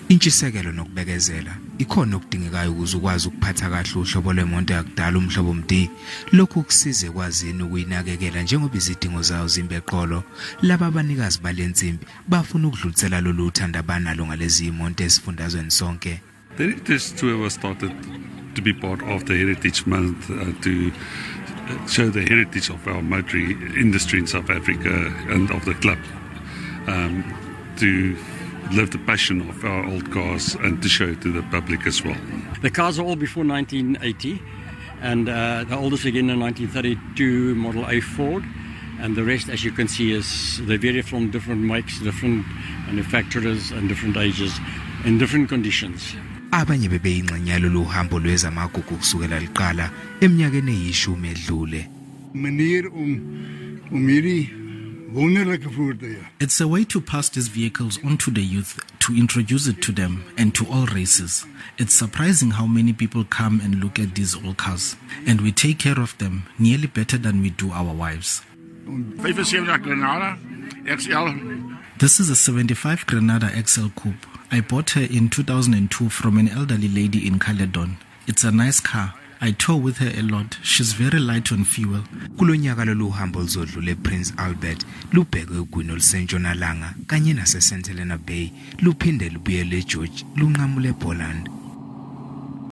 Intshisekelo nokubekezela ikhona okudingekayo ukuze ukwazi ukuphatha kahle uhlobo lwemonto yakudala umhlobo mdi. Lokhu kusize kwazini ukuyinakekela njengoba izidingo zayo zimbeqolo. Laba abanikazi balensimbi bafuna ukudlulisela lolu uthando abanalo ngalezi imonto esifundazweni sonke. The Heritage Tour was started to be part of the Heritage Month to show the heritage of our motoring industry in South Africa and of the club, to live the passion of our old cars and to show it to the public as well. The cars are all before 1980, and the oldest again in 1932 Model A Ford, and the rest, as you can see, is they vary from different makes, different manufacturers and different ages in different conditions. Abanye bebeyingxenye loluhambo lwezamagugu kusukela liqala eminyakeni eyishumi edlule. It's a way to pass these vehicles on to the youth, to introduce it to them and to all races. It's surprising how many people come and look at these old cars, and we take care of them nearly better than we do our wives. This is a 75 Granada XL Coupe. I bought her in 2002 from an elderly lady in Caledon. It's a nice car. I tour with her a lot. She's very light on fuel. Kulonyaka loluhambo luzodlule Prince Albert lubheke egwini olusentshonalanga kanye nase St Helena Bay luphinde lubuyele eGeorge lunqamule ePoland.